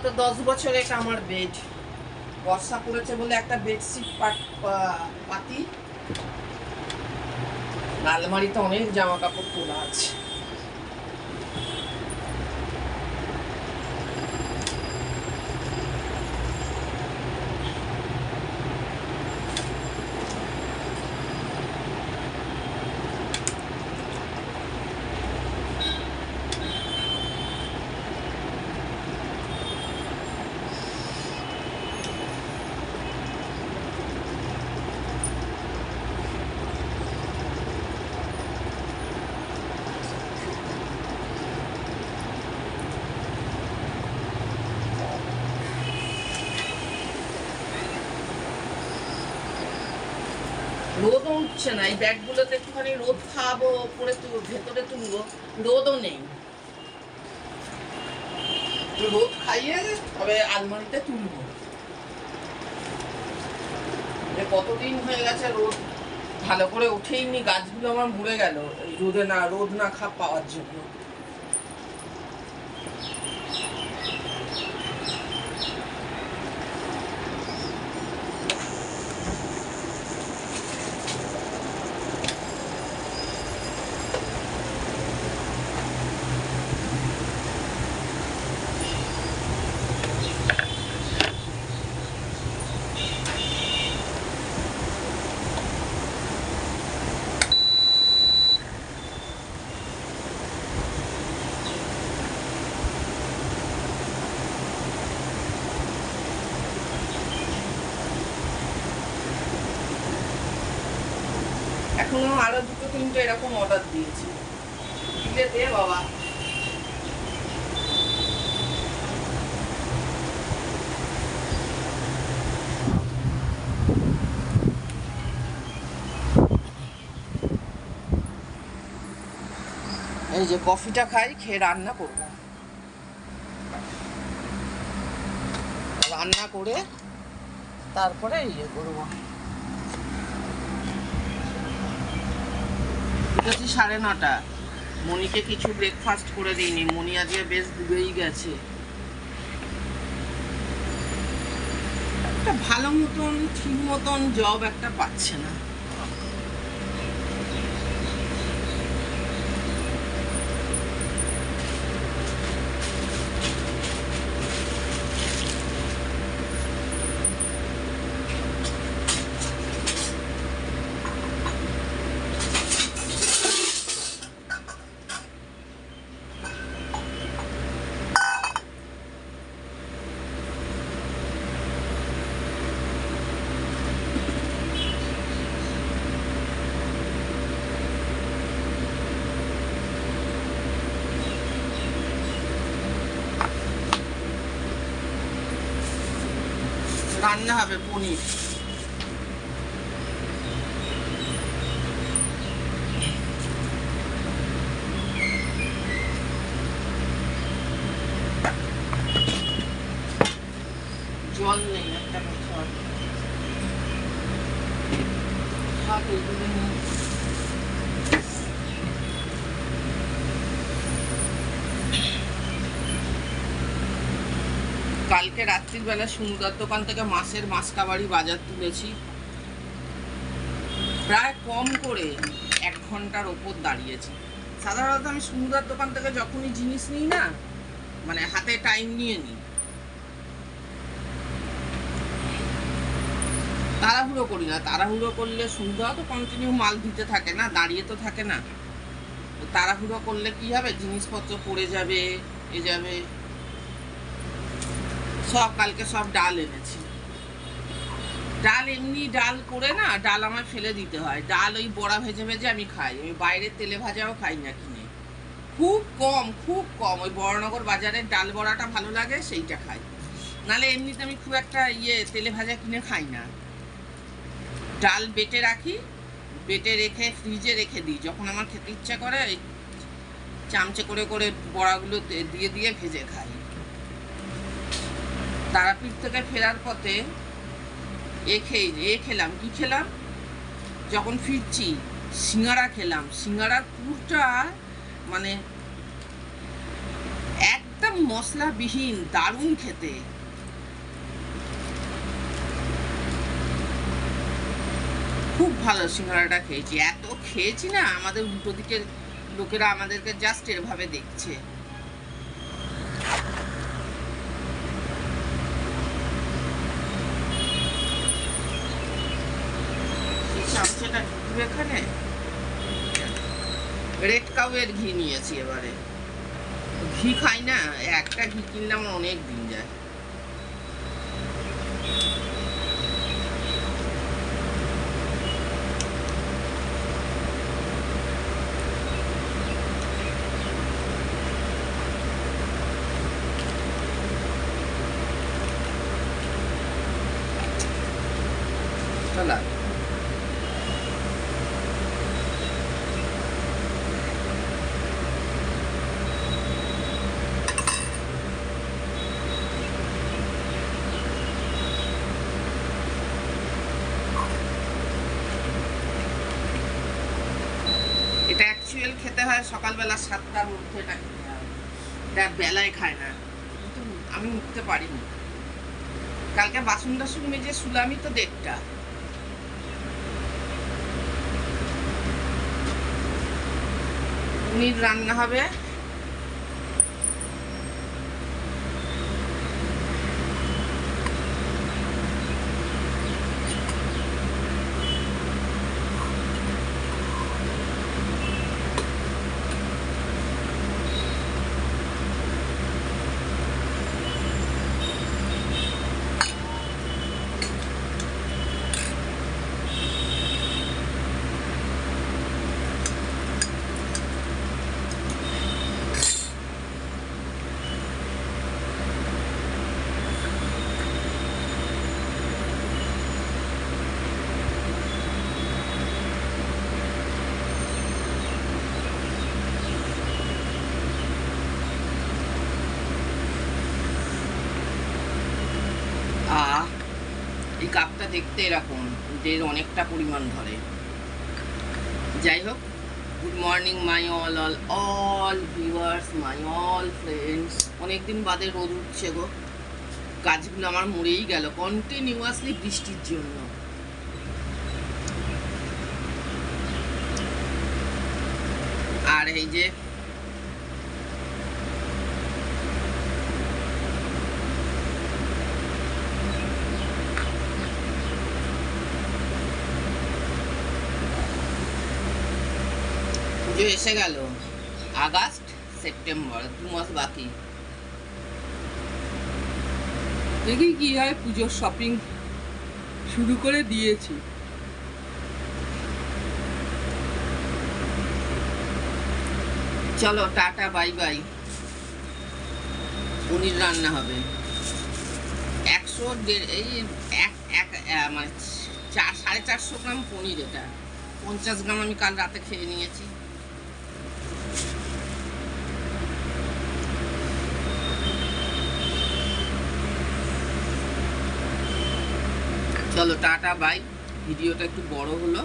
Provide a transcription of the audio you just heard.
তো 10 বছরের আমার বেড। বর্ষা পড়েছে বলে একটা বেডশিট পাতি, আলমারিতে অনেক জামা কাপড় তোলা আছে। রোদও উঠছে না, এই ব্যাগগুলোতে একটুখানি রোদ খাওয়াবো, পরে ভেতরে তুলবো, রোদও নেই। রোদ খাইয়ে তবে আলমারিতে তুলবো। কতদিন হয়ে গেছে রোদ ভালো করে ওঠেইনি, গাছগুলো আমার মরে গেল এই রোদ না পাওয়ার জন্য। এখনো আরো 2-3টে এরকম অর্ডার দিয়েছি, দিলে দে বাবা। এই যে কফিটা খাই, খেয়ে রান্না করবো। রান্না করে তারপরে ইয়ে করবো। 9:30। মনিকে কিছু ব্রেকফাস্ট করে দিইনি, মনি আজকে বেশ ডুবেই গেছে। একটা ভালো মতন ঠিক মতন জব একটা পাচ্ছে না। রান্না হবে পনির। জল নেই একটা কথা, কালকে রাত্রির বেলা সুন্দর দোকান থেকে মাছের মাসকাবাড়ি বাজার তুলেছি, প্রায় কম করে 1 ঘন্টার ওপর দাঁড়িয়েছি। সাধারণত আমি সুন্দর দোকান থেকে যখনই জিনিস নিই না, মানে হাতে টাইম নিয়ে নিই, তাড়াহুড়ো করি না। তাড়াহুড়ো করলে সুন্দর তো কন্টিনিউ মাল দিতে থাকে না, দাঁড়িয়ে তো থাকে না। তাড়াহুড়ো করলে কি হবে, জিনিসপত্র পড়ে যাবে, এ যাবে। কালকে সব ডাল এনেছি। ডাল এমনি ডাল করে না, ডাল আমার ফেলে দিতে হয়। ডাল ওই বড়া ভেজে ভেজে আমি খাই, আমি বাইরের তেলে ভাজাও খাই না কিনে, খুব কম। ওই বড়নগর বাজারের ডাল বড়াটা ভালো লাগে, সেইটা খাই। নাহলে এমনিতে আমি খুব একটা তেলে ভাজা কিনে খাই না। ডাল বেটে রাখি, বেটে রেখে ফ্রিজে রেখে দিই, যখন আমার খেতে ইচ্ছা করে চামচে করে করে বড়াগুলো দিয়ে দিয়ে ভেজে খাই। তারাপীঠ থেকে ফেরার পথে খেলাম, কি খেলাম, যখন ফিরছি সিঙ্গারা খেলাম। সিঙ্গারার পুরটা মানে একদম মশলাবিহীন, দারুণ খেতে। খুব ভালো সিঙ্গারাটা খেয়েছি, এত খেয়েছি না, আমাদের উল্টো দিকের লোকেরা আমাদেরকে জাস্ট এভাবে দেখছে। চামচেটা ঢুকবে এখানে। রেড কাউয়ের ঘি নিয়েছি এবারে। ঘি খাই না, একটা ঘি কিনলে আমার অনেক দিন যায়। চলা এটা অ্যাকচুয়াল খেতে হয় সকালবেলা 7টার মধ্যে, এটা খেতে হয়। এটা বেলায় খায় না, কিন্তু আমি উঠতে পারিনি। কালকে বাসন টাসন মেজে শুলামই তো 1:30। পনির রান্না হবে। এই কাপটা দেখতে এরকম, এর অনেকটা পরিমাণ ধরে। যাই হোক, good morning my all viewers, my all friends. অনেকদিন বাদে রোদ উঠছে গো, গাছগুলো আমার মরেই গেল কন্টিনিউয়াসলি বৃষ্টির জন্য। আর এই যে এসে গেল, আগস্ট সেপ্টেম্বর 2 মাস বাকি। দেখি কি হয়, পুজোর শপিং শুরু করে দিয়েছি। চলো টাটা বাই বাই। পনির রান্না হবে মানে 450 গ্রাম পনির। এটা 50 গ্রাম আমি কাল রাতে খেয়ে নিয়েছি। চলো টাটা বাই। ভিডিওটা একটু বড় হলো।